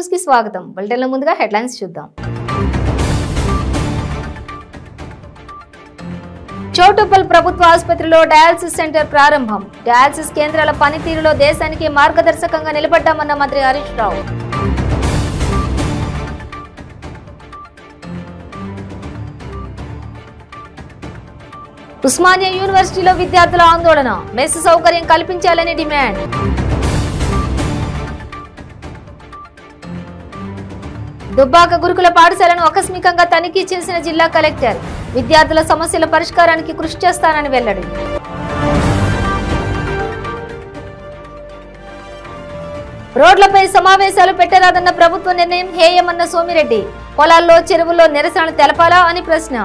News కి స్వాగతం. బులెటిన్ల ముందుగా హెడ్లైన్స్ చూద్దాం. చౌటుప్పల్ ప్రభుత్వ ఆసుపత్రిలో డయాలసిస్ సెంటర్ ప్రారంభం. డయాలసిస్ కేంద్రాల పనితీరులో దేశానికి మార్గదర్శకంగా నిలబడ్డామన్న మంత్రి హరీష్ రావు. ఉస్మానియా యూనివర్సిటీలో విద్యార్థుల ఆందోళన. మెస్ సౌకర్యం కల్పించాలని డిమాండ్. దుబ్బాక గురుకుల పాఠశాలను ఆకస్మికంగా తనిఖీ చేసిన జిల్లా కలెక్టర్. విద్యార్థుల సమస్యల పరిష్కారానికి కృషి చేస్తానని వెల్లడి. రోడ్లపై సమావేశాలు పెట్టరాదన్న ప్రభుత్వ నిర్ణయం హేయమన్న సోమిరెడ్డి. పొలాల్లో చెరువుల్లో నిరసన తెలపాలా అని ప్రశ్న.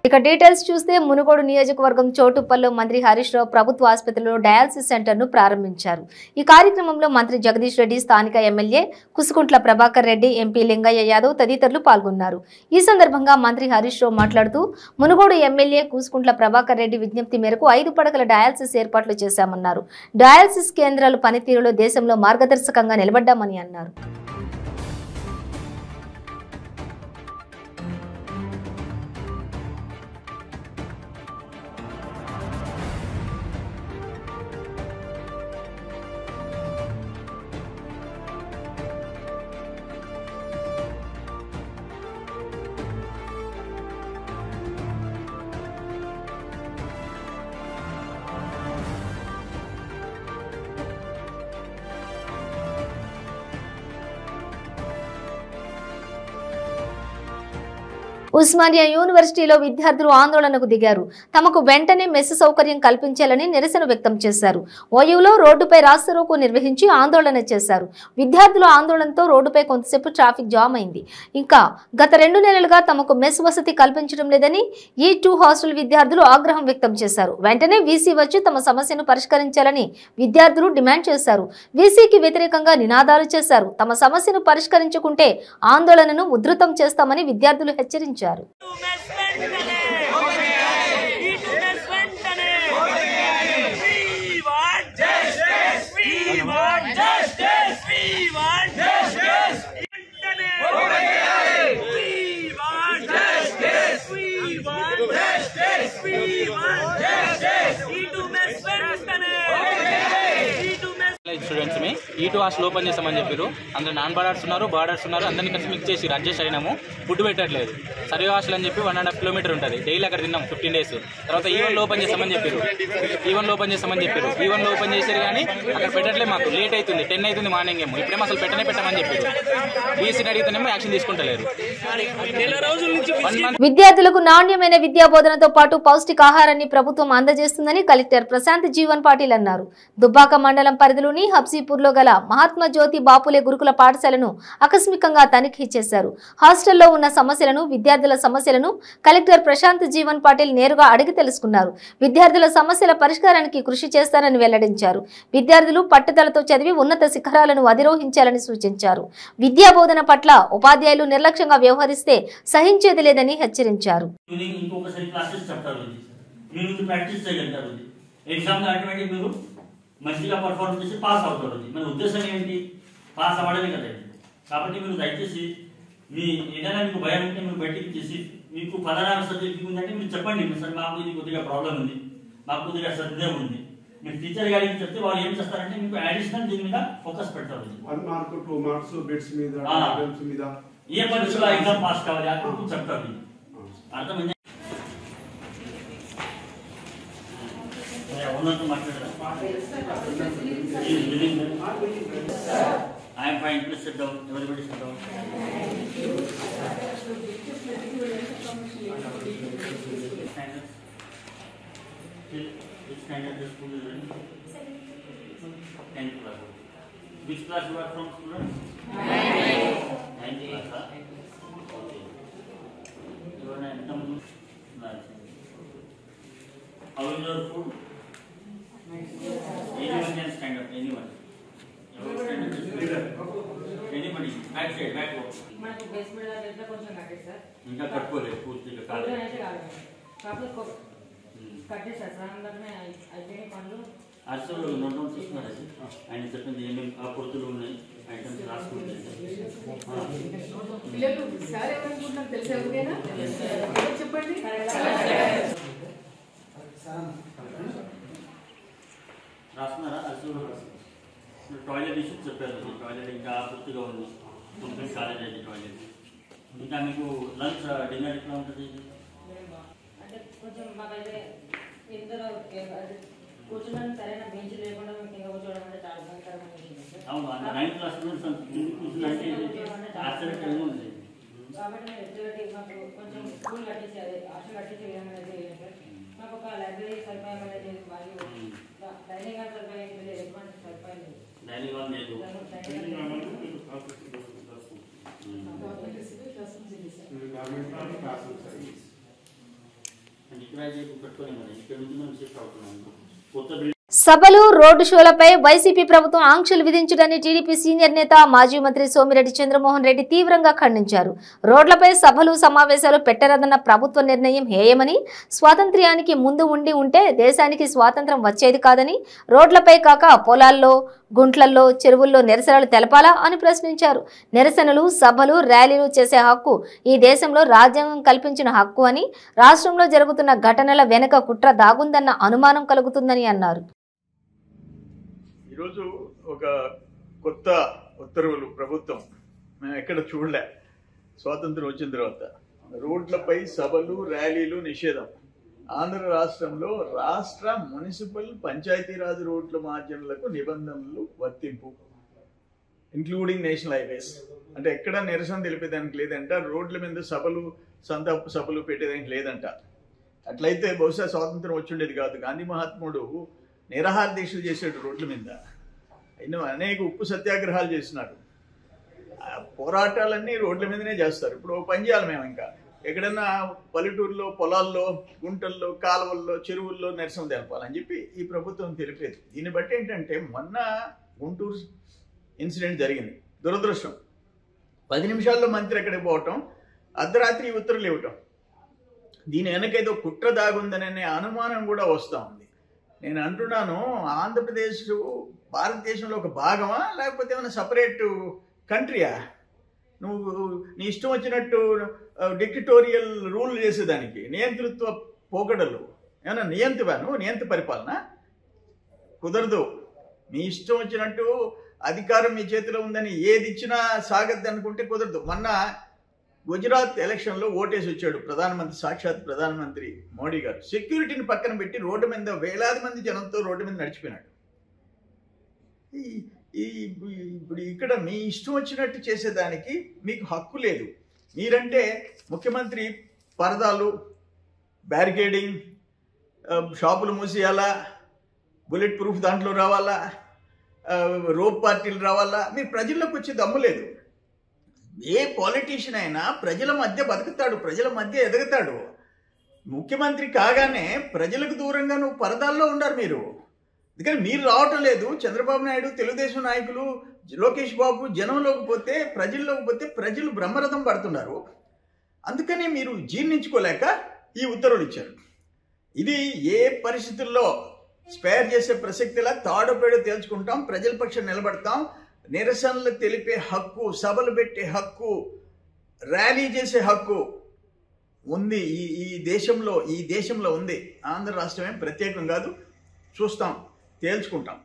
ఇక డీటెయిల్స్ చూస్తే మునుగోడు నియోజకవర్గం చౌటుప్పల్లో మంత్రి హరీష్ రావు ప్రభుత్వ ఆసుపత్రిలో డయాలసిస్ సెంటర్ ను ప్రారంభించారు. ఈ కార్యక్రమంలో మంత్రి జగదీష్ రెడ్డి, స్థానిక ఎమ్మెల్యే కుసుకుంట్ల ప్రభాకర్ రెడ్డి, ఎంపీ లింగయ్య యాదవ్ తదితరులు పాల్గొన్నారు. ఈ సందర్భంగా మంత్రి హరీష్ రావు మాట్లాడుతూ మునుగోడు ఎమ్మెల్యే కుసుకుంట్ల ప్రభాకర్ రెడ్డి విజ్ఞప్తి మేరకు 5 పడకల డయాలసిస్ ఏర్పాట్లు చేశామన్నారు. డయాలసిస్ కేంద్రాలు పనితీరులో దేశంలో మార్గదర్శకంగా నిలబడ్డామని అన్నారు. ఉస్మానియా యూనివర్సిటీలో విద్యార్థులు ఆందోళనకు దిగారు. తమకు వెంటనే మెస్ సౌకర్యం కల్పించాలని నిరసన వ్యక్తం చేశారు. ఓయూలో రోడ్డుపై రాస్తారోకో నిర్వహించి ఆందోళన చేశారు. విద్యార్థుల ఆందోళనతో రోడ్డుపై కొంతసేపు ట్రాఫిక్ జామ్ అయింది. ఇంకా గత 2 నెలలుగా తమకు మెస్ వసతి కల్పించడం లేదని E2 హాస్టల్ విద్యార్థులు ఆగ్రహం వ్యక్తం చేశారు. వెంటనే వీసీ వచ్చి తమ సమస్యను పరిష్కరించాలని విద్యార్థులు డిమాండ్ చేశారు. వీసీకి వ్యతిరేకంగా నినాదాలు చేశారు. తమ సమస్యను పరిష్కరించుకుంటే ఆందోళనను ఉధృతం చేస్తామని విద్యార్థులు హెచ్చరించారు. స్టూడెంట్స్ మీ E2 హాస్టల్ ఓపెన్ చేస్తామని చెప్పారు. అందులో నాన్ బార్డర్స్ ఉన్నారు, బార్డర్స్ ఉన్నారు. అందరినీ కలిసి మిక్స్ చేసి అడ్జస్ట్ అయినాము. ఫుడ్ పెట్టట్లేదు. సర్వే హాస్టల్ అని చెప్పి 1.5 కిలోమీటర్ ఉంటుంది. డైలీ అక్కడ తిన్నాం 15 days. తర్వాత ఈవెన్లో ఓపెన్ చేస్తామని చెప్పారు. ఈవెన్లో ఓపెన్ చేశారు కానీ అక్కడ పెట్టట్లేదు. మాకు లేట్ అవుతుంది, 10 అవుతుంది మార్నింగ్ ఏమో. ఇప్పుడేమో అసలు పెట్టమని చెప్పారు. బీసీని అడిగితేనేమో యాక్షన్ తీసుకుంటలేరు. విద్యార్థులకు నాణ్యమైన విద్యా బోధనతో పాటు పౌష్టికాహారాన్ని ప్రభుత్వం అందజేస్తుందని కలెక్టర్ ప్రశాంత్ జీవన్ పాటిల్ అన్నారు. దుబ్బాక మండలం పరిధిలోని హబ్సీపూర్లో గల మహాత్మా జ్యోతి బాపులే గురుకుల పాఠశాలను ఆకస్మికంగా తనిఖీ చేశారు. హాస్టల్లో ఉన్న సమస్యలను, విద్యార్థుల సమస్యలను కలెక్టర్ ప్రశాంత్ జీవన్ పాటిల్ నేరుగా అడిగి తెలుసుకున్నారు. విద్యార్థుల సమస్యల పరిష్కారానికి కృషి చేస్తారని వెల్లడించారు. విద్యార్థులు పట్టుదలతో చదివి ఉన్నత శిఖరాలను అధిరోహించాలని సూచించారు. విద్యా బోధన పట్ల ఉపాధ్యాయులు నిర్లక్ష్యంగా వ్యవహరిస్తే సహించేది లేదని హెచ్చరించారు. మంచిగా పర్ఫార్మ్ చేసి పాస్ అవుతారు. మన ఉద్దేశం ఏంటి? పాస్ అవ్వడమే కదా. కాబట్టి మీరు దయచేసి మీ ఏదైనా మీకు భయం ఉంటే మీరు బయటికి చేసి మీకు ఫలానా సబ్జెక్ట్ ఉందంటే మీరు చెప్పండి. సార్ మాకు ఇది కొద్దిగా ప్రాబ్లం ఉంది, మాకు కొద్దిగా సందేహం ఉంది. మీరు టీచర్ గారికి చెప్తే వాళ్ళు ఏం చేస్తారంటే మీకు అడిషనల్ దీని మీద ఫోకస్ పెడతారు. 1 మార్క్ 2 మార్క్స్ బిట్స్ మీద ఏ పరీక్షలో ఎగ్జామ్ పాస్ కావాలి అప్పుడు చెప్తారు. అర్థమైంది? I am fine. Please sit down. Everybody sit down. Which standard the school is in? 10th class. Which class you are from, students? 9th class. Okay. You are an income. How is your food? Anyone can stand up. Anyone. Anybody. Back side. Back walk. మనకు basement లో ఎట్లా కొంచెం కట్టేది sir. ఇంకా కట్టుకోలేదు పూర్తిగా కాలేదు. కాకపోతే కట్టేసారు sir. అందరినీ అయిపోయిన పనులు అసలు నోట్ చూస్తున్నారు. ఆయన చెప్పింది ఏమేమి ఆ పొత్తులు ఉన్నాయి ఐటమ్స్ రాసుకుంటే చెప్పండి. రాస్తున్నారా? టాయిలెట్ ఇష్యూస్ చెప్పారు. టాయిలెట్ ఇంకా పూర్తిగా ఉంది. కంప్లీట్ కాలేజ్ అయితే టాయిలెట్. ఇంకా మీకు లంచ్ డిన్నర్ ఎట్లా ఉంటుంది? అంటే కొంచెం మాకైతే ఇద్దరు కూర్చోడానికి సరైన బెంచ్ లేకుండా మేము కింద కూర్చోవడం అంటే చాలా భయంకరమైన విషయం సార్. అవును, అంటే 9th క్లాస్ కూర్చుందంటే ఆశ్చర్యకరంగా ఉంది. కాబట్టి మేము ఎదుటి మాకు కొంచెం స్కూల్ కట్టించి అదే హాస్టల్ కట్టించే విధంగా అయితే చేయాలి సార్. మాకు ఒక లైబ్రరీ సదుపాయం అనేది మరియు డైనింగ్ హాల్ సదుపాయం లేదు, ఎటువంటి సదుపాయం లేదు. డైనింగ్ హాల్ లేదు. ఇక్కడ పెట్టుకోలేము కదా, ఇక్కడ నుంచి మనం షిఫ్ట్ అవుతున్నాం. కొత్త బిల్డింగ్ సభలు రోడ్డు షోలపై వైసీపీ ప్రభుత్వం ఆంక్షలు విధించడాన్ని టీడీపీ సీనియర్ నేత మాజీ మంత్రి సోమిరెడ్డి చంద్రమోహన్ రెడ్డి తీవ్రంగా ఖండించారు. రోడ్లపై సభలు సమావేశాలు పెట్టరాదన్న ప్రభుత్వ నిర్ణయం హేయమని, స్వాతంత్ర్యానికి ముందు ఉంటే దేశానికి స్వాతంత్రం వచ్చేది కాదని, రోడ్లపై కాక పొలాల్లో, గుంట్లల్లో, చెరువుల్లో నిరసనలు తెలపాలా అని ప్రశ్నించారు. నిరసనలు, సభలు, ర్యాలీలు చేసే హక్కు ఈ దేశంలో రాజ్యాంగం కల్పించిన హక్కు అని, రాష్ట్రంలో జరుగుతున్న ఘటనల వెనుక కుట్ర దాగుందన్న అనుమానం కలుగుతుందని అన్నారు. ఈరోజు ఒక కొత్త ఉత్తర్వులు ప్రభుత్వం మేము ఎక్కడ చూడలే. స్వాతంత్రం వచ్చిన తర్వాత రోడ్లపై సభలు, ర్యాలీలు నిషేధం. ఆంధ్ర రాష్ట్రంలో రాష్ట్ర మున్సిపల్ పంచాయతీరాజ్ రోడ్ల మార్జిన్లకు నిబంధనలు వర్తింపు, ఇంక్లూడింగ్ నేషనల్ హైవేస్. అంటే ఎక్కడ నిరసన తెలిపేదానికి లేదంట, రోడ్ల మీద సభలు, సంతాప సభలు పెట్టేదానికి లేదంట. అట్లయితే బహుశా స్వాతంత్రం వచ్చిండేది కాదు. గాంధీ మహాత్ముడు నిరాహార దీక్షలు చేసాడు రోడ్ల మీద. ఎన్నో అనేక ఉప్పు సత్యాగ్రహాలు చేసినాడు. పోరాటాలన్నీ రోడ్ల మీదనే చేస్తారు. ఇప్పుడు పని చేయాలి మేము, ఇంకా ఎక్కడన్నా పల్లెటూరులో, పొలాల్లో, గుంటల్లో, కాలువల్లో, చెరువుల్లో నిరసన తెలపాలని చెప్పి ఈ ప్రభుత్వం తెలిపేది. దీన్ని బట్టి ఏంటంటే మొన్న గుంటూరు ఇన్సిడెంట్ జరిగింది, దురదృష్టం. 10 నిమిషాల్లో మంత్రి ఎక్కడికి పోవటం, అర్ధరాత్రి ఉత్తర్వులు ఇవ్వటం. దీని వెనకేదో కుట్ర దాగుందనే అనుమానం కూడా వస్తూ ఉంది. నేను అంటున్నాను, ఆంధ్రప్రదేశ్ భారతదేశంలో ఒక భాగమా లేకపోతే ఏమైనా సపరేట్ కంట్రీయా? నువ్వు నీ ఇష్టం వచ్చినట్టు డిక్టటోరియల్ రూల్ చేసేదానికి, నియంతృత్వ పోకడలు ఏమైనా నియంత పరిపాలన కుదరదు. మీ ఇష్టం వచ్చినట్టు అధికారం మీ చేతిలో ఉందని ఏది ఇచ్చినా సాగద్దు అనుకుంటే కుదరదు. మొన్న గుజరాత్ ఎలక్షన్లో ఓటేసి వచ్చాడు ప్రధానమంత్రి, సాక్షాత్ ప్రధానమంత్రి మోడీ గారు. సెక్యూరిటీని పక్కన పెట్టి రోడ్డు మీద వేలాది మంది జనంతో రోడ్డు మీద నడిచిపోయినాడు. ఇప్పుడు ఇక్కడ మీ ఇష్టం వచ్చినట్టు చేసేదానికి మీకు హక్కు లేదు. మీరంటే ముఖ్యమంత్రి పరదాలు, బ్యారికేడింగ్, షాపులు మూసేయాలా, బుల్లెట్ ప్రూఫ్ దాంట్లో రావాలా, రోప్ పార్టీలు రావాలా. మీరు ప్రజల్లోకి వచ్చే దమ్ము లేదు. ఏ పాలిటీషియన్ అయినా ప్రజల మధ్య బతుకుతాడు, ప్రజల మధ్య ఎదుగుతాడు. ముఖ్యమంత్రి కాగానే ప్రజలకు దూరంగా నువ్వు పరదాల్లో ఉండారు మీరు. అందుకని మీరు రావటం లేదు. చంద్రబాబు నాయుడు, తెలుగుదేశం నాయకులు, లోకేష్ బాబు జనంలోకి పోతే, ప్రజల్లోకి పోతే ప్రజలు బ్రహ్మరథం పడుతున్నారు. అందుకని మీరు జీర్ణించుకోలేక ఈ ఉత్తర్వులు ఇచ్చారు. ఇది ఏ పరిస్థితుల్లో స్పేర్ చేసే ప్రసక్తిలా తాడోపేడో తేల్చుకుంటాం, ప్రజల పక్షం నిలబడతాం. నిరసనలు తెలిపే హక్కు, సభలు పెట్టే హక్కు, ర్యాలీ చేసే హక్కు ఉంది ఈ దేశంలో ఉంది. ఆంధ్ర రాష్ట్రమే ప్రత్యేకం కాదు. చూస్తాం, తేల్చుకుంటాం.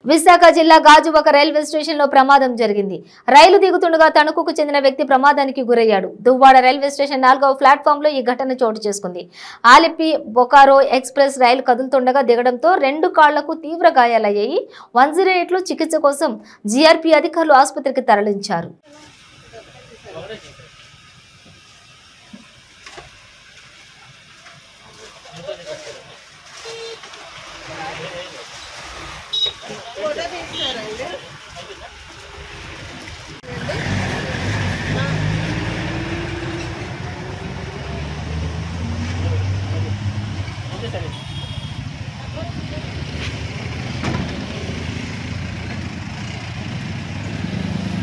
విశాఖ జిల్లా గాజువాక రైల్వే స్టేషన్లో ప్రమాదం జరిగింది. రైలు దిగుతుండగా తణుకుకు చెందిన వ్యక్తి ప్రమాదానికి గురయ్యాడు. దువ్వాడ రైల్వే స్టేషన్ 4వ ప్లాట్ఫామ్లో ఈ ఘటన చోటు చేసుకుంది. ఆలిపి బొకారో ఎక్స్ప్రెస్ రైలు కదులుతుండగా దిగడంతో 2 కాళ్లకు తీవ్ర గాయాలయ్యాయి. 108లో చికిత్స కోసం జీఆర్పీ అధికారులు ఆసుపత్రికి తరలించారు.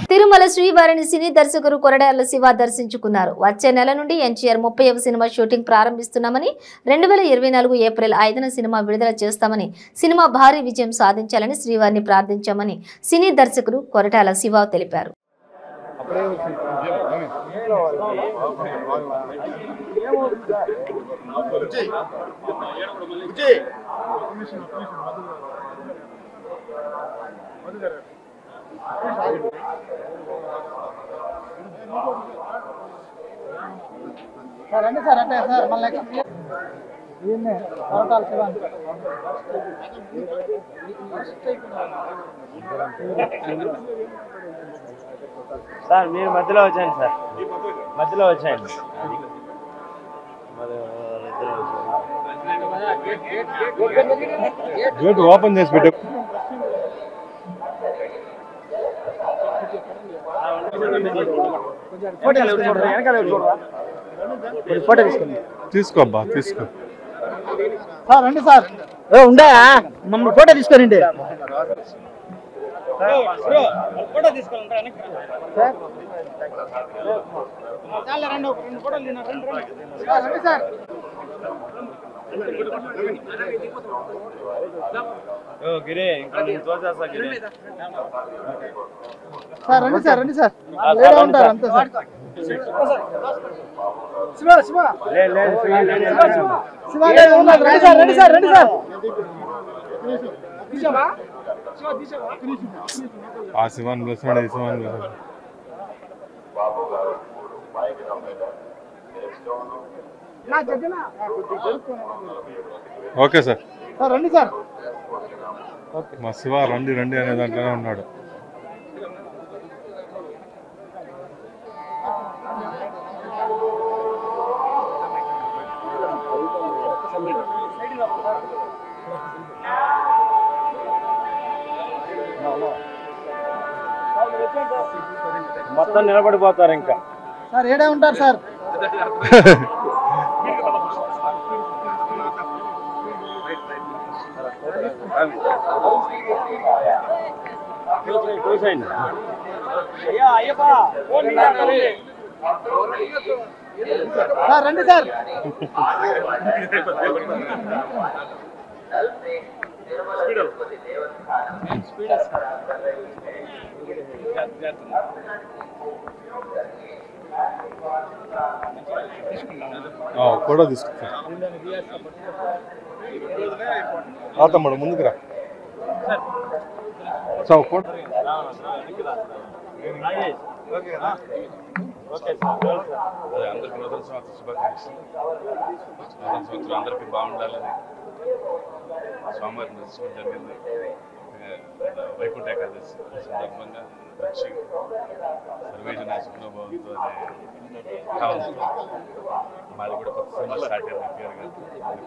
తిరుమల శ్రీవారిని సినీ దర్శకుడు కొరటాల శివ దర్శించుకున్నారు. వచ్చే నెల నుండి ఎన్టీఆర్ 30వ సినిమా షూటింగ్ ప్రారంభిస్తున్నామని, 2024 ఏప్రిల్ 5న సినిమా విడుదల చేస్తామని, సినిమా భారీ విజయం సాధించాలని శ్రీవారిని ప్రార్థించామని సినీ దర్శకుడు కొరటాల శివ తెలిపారు. సార్ మీరు మధ్యలో వచ్చాను సార్, మధ్యలో వచ్చాను. గేట్ ఓపెన్ చేసి పెట్టు. తీసుకోబ్బా తీసుకో సార్. రండి సార్, ఉండే మమ్మల్ని ఫోటో తీసుకోరండి. ఫోటో తీసుకోండి సార్. గిరి సార్ రండి సార్, రండి సార్. ఉంటారు అంతే సార్. శివ శివ శివ రండి సార్, రండి సార్, రండి సార్. ఆ శివాన్ పిలుస్తున్నాడు, ఈ శివాన్ పిలుస్తున్నాడు. Okay sir. సార్ రండి సార్. మా శివ రండి రండి అనే దాంట్లోనే ఉన్నాడు. మొత్తం నిలబడిపోతారు ఇంకా. సార్ ఏడే ఉంటారు సార్. సార్ రండి సార్. ఫోటో తీసుకుంటా. తమ్ముడు ముందుకు రా. ఫోటో అందరికీ నూతన సంవత్సర శుభాకాంక్షలు. నూతన సంవత్సరం అందరికీ బాగుండాలని స్వామివారిని దర్శించడం జరిగింది. వైకుంఠ ఏకాదశి సందర్భంగా వచ్చి సర్వేజన సుఖంగా బాగుంటుంది అనే భావంతో మాది కూడా కొత్త సినిమా స్టార్ట్ అయింది.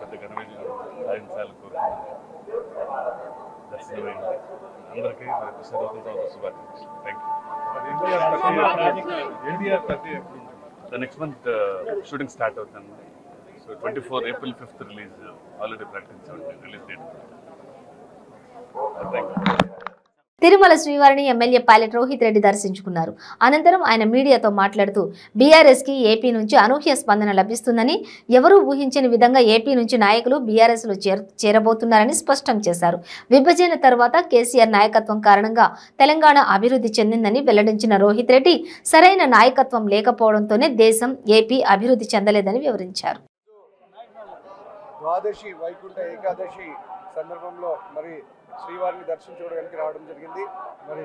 పెద్ద గణవేజన సాధించాలని కోరుకున్నాను. దర్శనమైంది. అందరికీ మరి కృష్ణ నూతన సంవత్సర శుభాకాంక్షలు. Thank you. Next month shooting start అవుతుంది. So 24 April 5th release already ప్రకటించామండి release date. Thank you. Tirumala శ్రీవారిని ఎమ్మెల్యే పైలట్ రోహిత్ రెడ్డి దర్శించుకున్నారు. అనంతరం ఆయన మీడియాతో మాట్లాడుతూ బీఆర్ఎస్కి ఏపీ నుంచి అనూహ్య స్పందన లభిస్తుందని, ఎవరూ ఊహించని విధంగా ఏపీ నుంచి నాయకులు బీఆర్ఎస్లో చేరబోతున్నారని స్పష్టం చేశారు. విభజన తర్వాత కేసీఆర్ నాయకత్వం కారణంగా తెలంగాణ అభివృద్ధి చెందిందని వెల్లడించిన రోహిత్ రెడ్డి, సరైన నాయకత్వం లేకపోవడంతోనే దేశం ఏపీ అభివృద్ధి చెందలేదని వివరించారు. ద్వాదశి వైకుంఠ ఏకాదశి సందర్భంలో మరి శ్రీవారిని దర్శించుకోవడానికి రావడం జరిగింది. మరి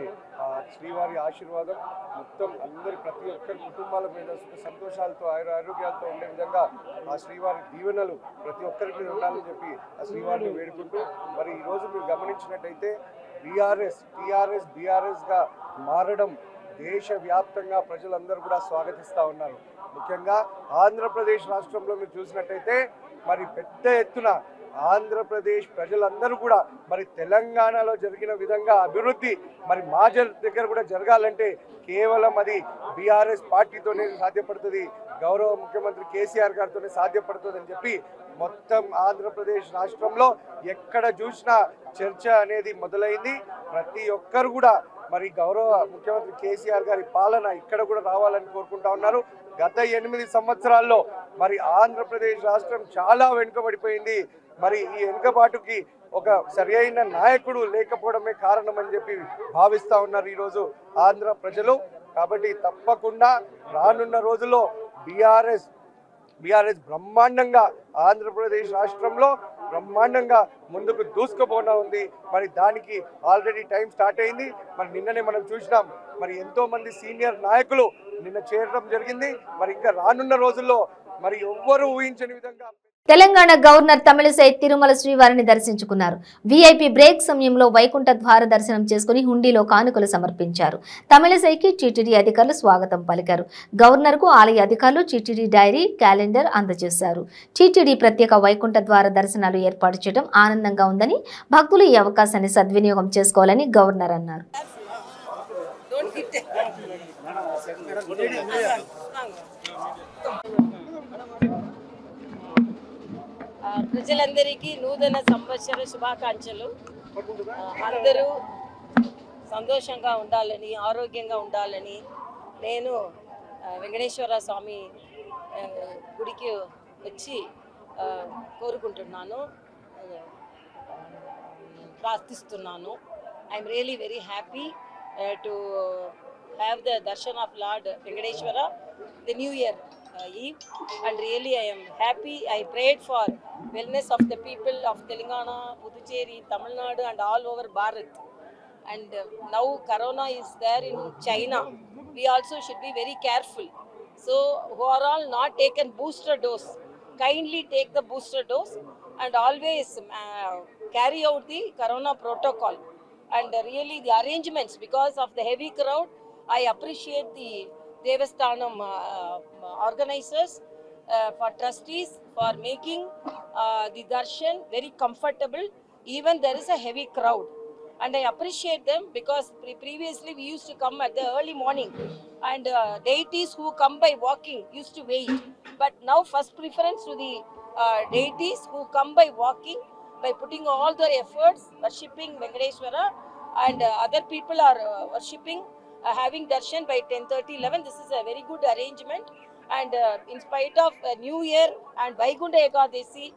శ్రీవారి ఆశీర్వాదం మొత్తం అందరి ప్రతి ఒక్కరి కుటుంబాల మీద సుఖ సంతోషాలతో ఆరోగ్యాలతో ఉండే విధంగా ఆ శ్రీవారి దీవెనలు ప్రతి ఒక్కరికి ఉండాలని చెప్పి ఆ శ్రీవారిని వేడుకుంటూ మరి ఈరోజు మీరు గమనించినట్టయితే బీఆర్ఎస్గా మారడం దేశవ్యాప్తంగా ప్రజలందరూ కూడా స్వాగతిస్తూ ఉన్నారు. ముఖ్యంగా ఆంధ్రప్రదేశ్ రాష్ట్రంలో మీరు చూసినట్టయితే మరి పెద్ద ఎత్తున ఆంధ్రప్రదేశ్ ప్రజలందరూ కూడా మరి తెలంగాణలో జరిగిన విధంగా అభివృద్ధి మరి మా దగ్గర కూడా జరగాలంటే కేవలం అది బీఆర్ఎస్ పార్టీతోనే సాధ్యపడుతుంది, గౌరవ ముఖ్యమంత్రి కేసీఆర్ గారితోనే సాధ్యపడుతుంది అని చెప్పి మొత్తం ఆంధ్రప్రదేశ్ రాష్ట్రంలో ఎక్కడ చూసినా చర్చ అనేది మొదలైంది. ప్రతి ఒక్కరు కూడా మరి గౌరవ ముఖ్యమంత్రి కేసీఆర్ గారి పాలన ఇక్కడ కూడా రావాలని కోరుకుంటా ఉన్నారు. గత 8 సంవత్సరాల్లో మరి ఆంధ్రప్రదేశ్ రాష్ట్రం చాలా వెనుకబడిపోయింది. మరి ఈ వెనుకబాటుకి ఒక సరైన నాయకుడు లేకపోవడమే కారణం అని చెప్పి భావిస్తూ ఉన్నారు ఈరోజు ఆంధ్ర ప్రజలు. కాబట్టి తప్పకుండా రానున్న రోజుల్లో బీఆర్ఎస్ బ్రహ్మాండంగా ఆంధ్రప్రదేశ్ రాష్ట్రంలో బ్రహ్మాండంగా ముందుకు దూసుకుపోనా ఉంది. మరి దానికి ఆల్రెడీ టైం స్టార్ట్ అయింది. మరి నిన్ననే మనం చూసినాం, మరి ఎంతో మంది సీనియర్ నాయకులు నిన్న చేరడం జరిగింది. మరి ఇంకా రానున్న రోజుల్లో మరి ఎవ్వరూ ఊహించని విధంగా తెలంగాణ గవర్నర్ తమిళిసై తిరుమల శ్రీవారిని దర్శించుకున్నారు. వీఐపీ బ్రేక్ సమయంలో వైకుంఠ ద్వార దర్శనం చేసుకుని హుండీలో కానుకలు సమర్పించారు. తమిళిసైకి టీటీడీ అధికారులు స్వాగతం పలికారు. గవర్నర్కు ఆలయ అధికారులు టీటీడీ డైరీ, క్యాలెండర్ అందజేశారు. టీటీడీ ప్రత్యేక వైకుంఠ ద్వార దర్శనాలు ఏర్పాటు చేయడం ఆనందంగా ఉందని, భక్తులు ఈ అవకాశాన్ని సద్వినియోగం చేసుకోవాలని గవర్నర్ అన్నారు. ప్రజలందరికీ నూతన సంవత్సర శుభాకాంక్షలు. అందరూ సంతోషంగా ఉండాలని, ఆరోగ్యంగా ఉండాలని నేను వెంకటేశ్వర స్వామి గుడికి వచ్చి కోరుకుంటున్నాను, ప్రార్థిస్తున్నాను. I'm really very happy to have the Darshan of lord Venkateshwara the new year eve, and really I am happy. I prayed for wellness of the people of Telangana, Puducherry, Tamil Nadu and all over Bharat. And now corona is there in China. We also should be very careful. So who are all not taken booster dose, kindly take the booster dose and always carry out the corona protocol. And really the arrangements, because of the heavy crowd, I appreciate the Devasthanam organizers, for trustees, for making the darshan very comfortable. Even there is a heavy crowd, and I appreciate them, because previously we used to come at the early morning, and deities who come by walking used to wait. But now first preference to the deities who come by walking, by putting all their efforts worshipping Venkateshwara, and other people are worshipping, having darshan by 10:30, 11. This is a very good arrangement. And in spite of New Year and Vaikunta Ekadasi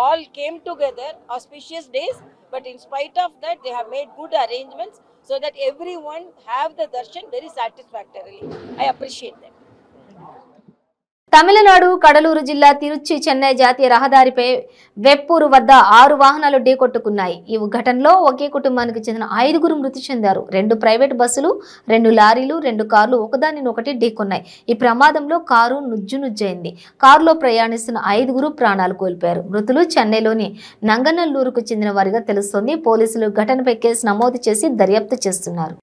all came together, auspicious days, but in spite of that they have made good arrangements so that everyone have the darshan very satisfactorily. I appreciate them. Tamil Nadu Cuddalore జిల్లా తిరుచి చెన్నై జాతీయ రహదారిపై వెప్పూరు వద్ద 6 వాహనాలు ఢీకొట్టుకున్నాయి. ఈ ఘటనలో ఒకే కుటుంబానికి చెందిన 5గురు మృతి చెందారు. 2 ప్రైవేట్ బస్సులు, 2 లారీలు, 2 కార్లు ఒకదానినొకటి ఢీకొన్నాయి. ఈ ప్రమాదంలో కారు నుజ్జునుజ్జైంది. కారులో ప్రయాణిస్తున్న 5గురు ప్రాణాలు కోల్పోయారు. మృతులు చెన్నైలోని నంగనల్లూరుకు చెందిన వారిగా తెలుస్తోంది. పోలీసులు ఘటనపై కేసు నమోదు చేసి దర్యాప్తు చేస్తున్నారు.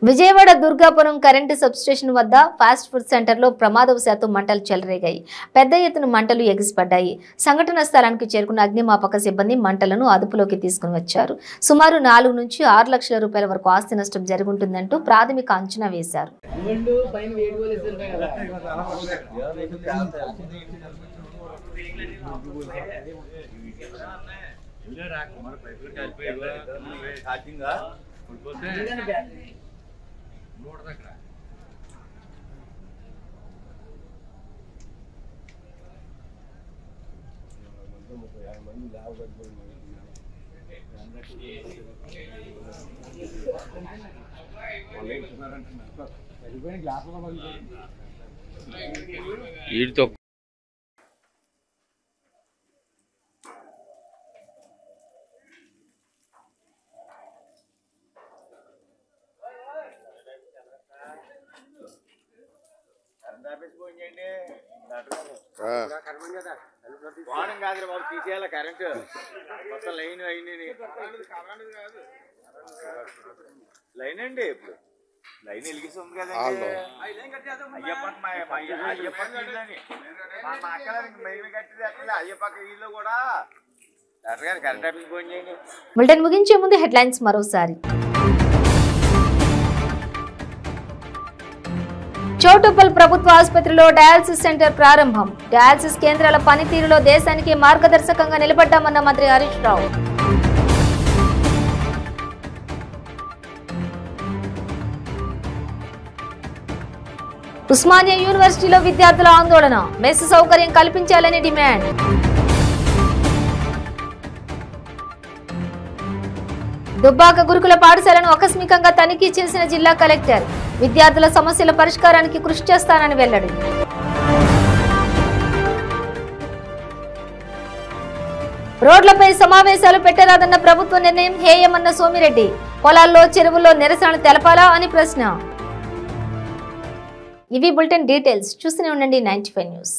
విజయవాడ దుర్గాపురం కరెంటు సబ్స్టేషన్ వద్ద ఫాస్ట్ ఫుడ్ సెంటర్లో ప్రమాదవశాత్తు మంటలు చెలరేగాయి. పెద్ద ఎత్తున మంటలు ఎగిసిపడ్డాయి. సంఘటన స్థలానికి చేరుకున్న అగ్నిమాపక సిబ్బంది మంటలను అదుపులోకి తీసుకుని వచ్చారు. సుమారు 4 నుంచి 6 లక్షల రూపాయల వరకు ఆస్తి నష్టం జరుగుతుందంటూ ప్రాథమిక అంచనా వేశారు. వీటితో వాడం కాదు బాబు, తీసేయాల కరెంట్ మొత్తం లైన్ అయింది. లైన్ అండి ఇప్పుడు లైన్ వెలిగిస్తుంది కదండి. అయ్యప్పకి మా అక్కడ మేము కట్టింది అట్లా అయ్యప్పకి వీళ్ళు కూడా డాక్టర్ గారు కరెంట్ ఆఫీస్ ఫోన్ చేయండి. బులెటిన్ ముగించే ముందు హెడ్లైన్స్ మరోసారి. చౌటుప్పల్ ప్రభుత్వ ఆసుపత్రిలో డయాలసిస్ సెంటర్ ప్రారంభం. డయాలసిస్ కేంద్రాల పనితీరులో దేశానికి మార్గదర్శకంగా నిలబడ్డామన్న మంత్రి హరీష్ రావు. ఉస్మానియా యూనివర్సిటీలో విద్యార్థుల ఆందోళన. మెస్ సౌకర్యం కల్పించాలని డిమాండ్. దుబ్బాక గురుకుల పాఠశాలను ఆకస్మికంగా తనిఖీ చేసిన జిల్లా కలెక్టర్. విద్యార్థుల సమస్యల పరిష్కారానికి కృషి చేస్తానని వెల్లడి. రోడ్లపై సమావేశాలు పెట్టరాదన్న ప్రభుత్వ నిర్ణయం హేయమన్న సోమిరెడ్డి. పొలాల్లో చెరువుల్లో నిరసన తెలపాలా అని ప్రశ్న. ఇవి బులెటిన్ డీటెయిల్స్. చూస్తూనే ఉండండి 95 న్యూస్.